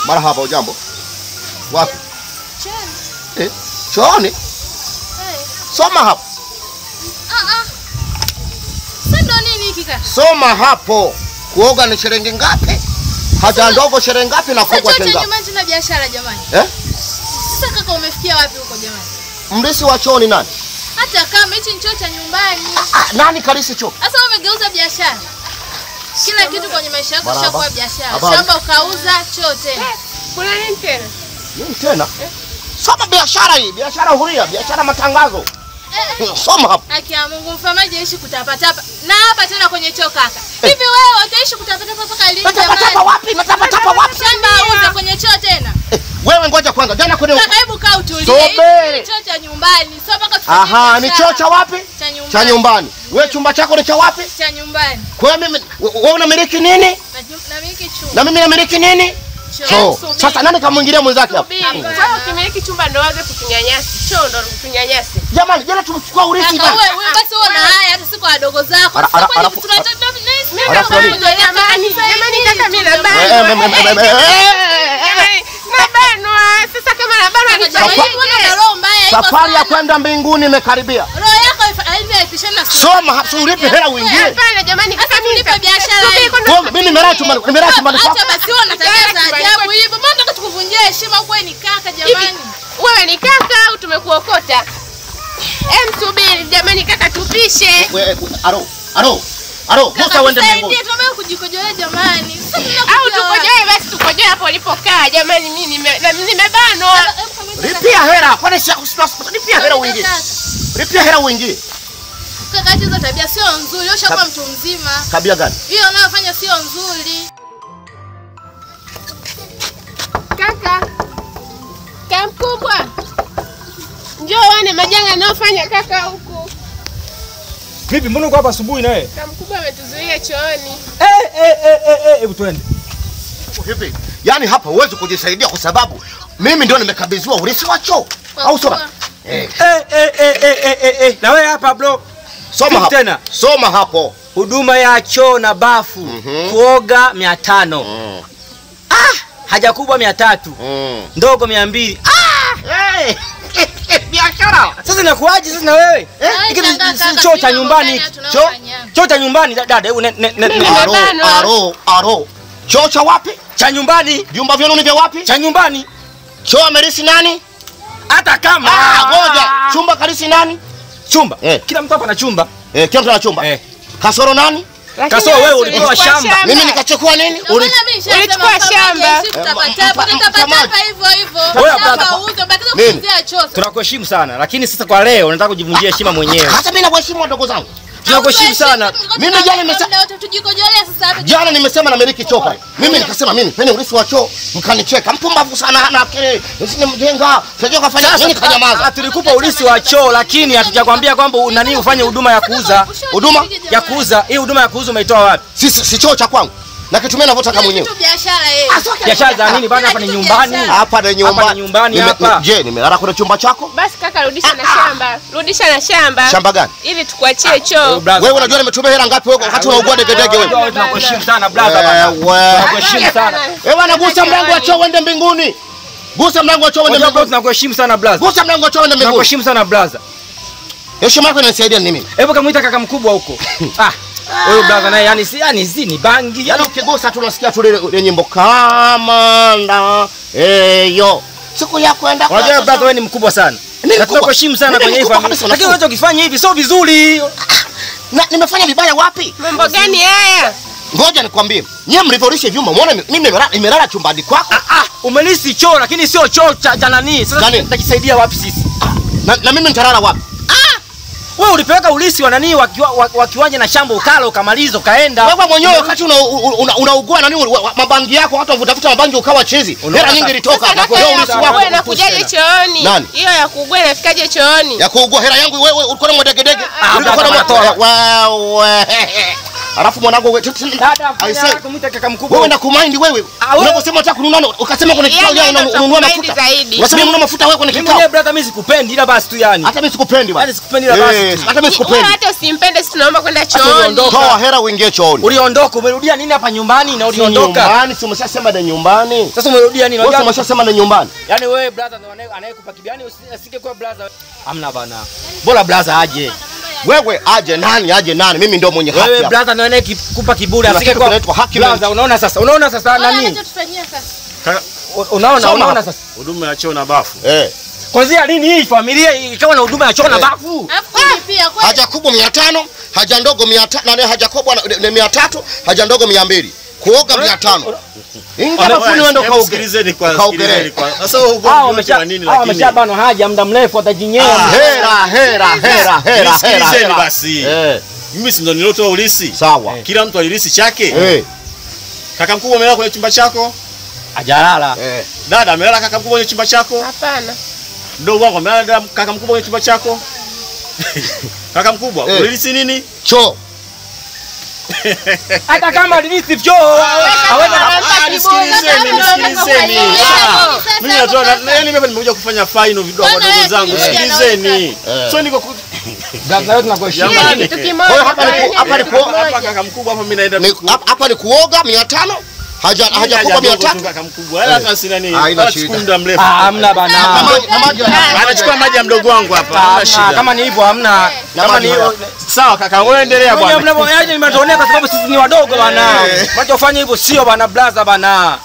Marhaba, ujambo? Wapi? Chooni. Chooni? Soma hapo. Sasa nini hiki kaka? Soma hapo. Kuoga ni shilingi ngapi? Haja ndogo shilingi ngapi na kuoga shilingi ngapi? Jamani, tuna biashara jamani. Sasa kaka umefikia wapi huko jamani? Mrisi wa chooni nani? Hata kama hichi ni choo cha nyumbani. Nani kalisi choo? Sasa umegeuza biashara. Kila kitu kwenye maisha yako shakuwa biashara. Shamba ukauza, choo tena. Kuna nini tena? Nini tena? Soma biashara hii, biashara huria, biashara matangazo. Soma hapo. Haki ya Mungu, mfamaje ishi kutapatapa. Na hapa tena kwenye choo kaka. Hivi wewe utaishi kutapatapa mpaka lini jamani? Natapatapa wapi? Natapatapa wapi? Shamba uza kwenye choo tena. Wewe ngoja kwanza, jana kwenye kaka hebu kaa utulie. Sobere. Ni choo cha nyumbani. Sio mpaka tufanye. Aha, ni choo cha wapi? Cha nyumbani. Cha nyumbani. Wewe chumba chako ni cha wapi? Cha nyumbani. Kwa mimi wewe unamiliki nini? Namiliki choo. Na mimi namiliki nini? Choo. Sasa nani kamwingilia mwenzake hapo? Sasa ukimiliki chumba ndo waje kutunyanyasi. Choo ndo kutunyanyasi. Jamani, jana tumechukua urithi bana. Wewe basi uona haya hata siku wadogo zako. Jamani kaka mimi nabanwa. Sasa kama nabanwa ni safari ya kwenda mbinguni imekaribia. Roho yako haipishana na soma hapo ulipe hela uingie. Hapana jamani kaka mimi nipe biashara hii. Mimi nimelala chumbani kwako. Acha basi wewe unatangaza ajabu hivyo. Mbona unataka tukuvunjie heshima wewe ni kaka jamani? Wewe ni kaka au tumekuokota? Subiri jamani kaka tupishe. Aro, Musa uende mbinguni. Ndio tunataka kujikojolea jamani. Au tukojoe basi tukojoe hapo ulipokaa jamani mimi nimebanwa. Lipia hela, kwani si lipia hela uingie. Lipia hela uingie. Kaka hizo tabia sio nzuri, ushakuwa mtu mzima. Tabia gani? Hiyo unayofanya sio nzuri. Kaka. Kamkubwa. Njoo wane majanga anayofanya kaka huku. Vipi mbona uko hapa asubuhi na wewe? Kamkubwa ametuzuia chooni. Hebu twende. Vipi? Yaani hapa huwezi kujisaidia kwa sababu mimi ndio nimekabidhiwa urithi wa choo. Au soma? Na wewe hapa bro. Soma hapo. Tena. Soma hapo. Huduma ya choo na bafu. Kuoga 500. Haja kubwa 300. Ndogo 200. Biashara. Sasa inakuaje sasa na wewe? Choo cha nyumbani. Choo cha nyumbani dada. Aro. Choo cha wapi? Cha nyumbani. Vyumba vyenu ni vya wapi? Cha nyumbani. Choo amerisi nani? Hata kama. Ngoja. Chumba kalisi nani? Chumba. Kila mtu hapa ana chumba. Kila mtu ana chumba. Kasoro nani? Kasoro wewe ulipewa shamba. Mimi nikachukua nini? Ulichukua shamba. Tapatapa hivyo hivyo. Shamba uzo batiza kuzia choo. Tunakuheshimu sana lakini sasa kwa leo nataka kujivunjia heshima mwenyewe. Hata mimi nakuheshimu wadogo zangu. Tunakuheshimu sana. Mimi jana nimesema tujikojolea sasa hapa. Jana nimesema namiliki choo. Mimi nikasema mimi peni urithi wa choo, mkanicheka. Mpumbavu sana hana akili. Sisi mjenga, sijui kafanya nini kanyamaza. Tulikupa urithi wa choo lakini hatujakwambia kwamba nani ufanye huduma ya kuuza. Huduma ya kuuza. Hii huduma ya kuuza umeitoa wapi? Si choo cha kwangu. Na kitumia ninavyotaka mwenyewe. Kitu biashara yeye. Biashara za nini bana hapa ni nyumbani? Hapa ni nyumbani. Hapa ni nyumbani hapa. Je, nimelala kwenye chumba chako? Basi kaka rudisha na shamba. Rudisha na shamba. Shamba gani? Ili tukuachie choo. Wewe unajua nimetumia hela ngapi wewe wakati unaugua degedege wewe? Tunakuheshimu sana brother bana. Tunakuheshimu sana. Wewe anagusa mlango wa choo uende mbinguni. Gusa mlango wa choo uende mbinguni. Tunakuheshimu sana brother. Gusa mlango wa choo uende mbinguni. Tunakuheshimu sana brother. Heshima yako inanisaidia nini? Hebu kamuita kaka mkubwa huko. Huyo brother naye yani si ni bangi. Yaani ukigusa tunasikia tu ile nyimbo kama nda yo. Siku ya kwenda kwa. Unajua brother wewe ni mkubwa sana. Na tunakuheshimu sana kwenye hivi. Lakini unachokifanya hivi sio vizuri. Na nimefanya vibaya wapi? Mambo gani haya? Ngoja nikwambie. Nyie mlivyorisha vyumba, umeona mimi nimelala chumbani kwako. Umelisi choo lakini sio choo cha nani. Sasa tutajisaidia wapi sisi? Na mimi nitalala wapi? Wewe ulipeleka ulisi wa nani wa kiwanja na shamba ukala ukamaliza ukaenda. Wewe mwenyewe wakati unaugua nani mabangi yako hata uvutafuta mabangi ukawa chizi. Hela nyingi ilitoka na kwa ulisi wako. Wewe unakujaje chooni? Hiyo ya kuugua inafikaje chooni? Ya kuugua hela yangu wewe ulikuwa na mwadegedege. Ulikuwa na matoa. Wewe. Alafu mwanangu wewe kumita kaka mkubwa. Wewe na kumind wewe. Unaposema unataka kununua ukasema kuna kikao yao unanunua mafuta. Unasema ununua mafuta wewe kuna kikao. Mimi brother mimi sikupendi ila basi tu yani. Hata mimi sikupendi bwana. Hata sikupendi ila basi. Hata mimi sikupendi. Wewe hata usimpende si tunaomba kwenda chooni. Toa hela uingie chooni. Uliondoka umerudia nini hapa nyumbani na uliondoka? Nyumbani si umeshasema na nyumbani. Sasa umerudia nini? Wewe umeshasema na nyumbani. Yaani wewe brother ndo anayekupa kibiani usike kwa brother. Hamna bana. Bora brother aje. Wewe aje nani? Mimi ndio mwenye haki. Wewe brother ndo anayekupa kiburi asike kwa haki brother. Unaona sasa nani? Anachotufanyia sasa. Unaona sasa. Huduma ya choo na bafu. Kwanza lini hii familia ikawa na huduma ya choo na bafu? Pia kwa Haja kubwa 500, haja ndogo 500 na haja kubwa 300, haja ndogo 200. Kuoga 500. Inga bafuni wewe ndo kaoge. Sikilizeni kwanza. Sasa ugomvi wa nini lakini? Wameshabana haja muda mrefu atajinyea. Hera. Sikilizeni basi. Mimi si ndo nilotoa ulisi. Sawa. Kila mtu alilisi chake. Kaka mkubwa amelala kwenye chumba chako? Ajalala. Dada amelala kaka mkubwa kwenye chumba chako? Hapana. Mdogo wangu amelala kaka mkubwa kwenye chumba chako? Kaka mkubwa, ulilisi nini? Choo. Hata kama alilisi choo, Nisikilizeni. Mimi natoa yani mimi nimekuja kufanya final vidogo wadogo zangu. Sikilizeni. Sio niko brother yote tunakuheshimu. Hapa kaka mkubwa hapa mimi naenda hapa ni kuoga 500. Haja kubwa 300 kaka mkubwa. Hata sina nini. Nachukua muda mrefu. Hamna bana. Anachukua maji ya mdogo wangu hapa. Hamna shida. Kama ni hivyo hamna. Kama ni sawa kaka, wewe endelea bwana. Mnavyoaje mnatuonea kwa sababu sisi ni wadogo bana. Mnachofanya hivyo sio bana brother bana.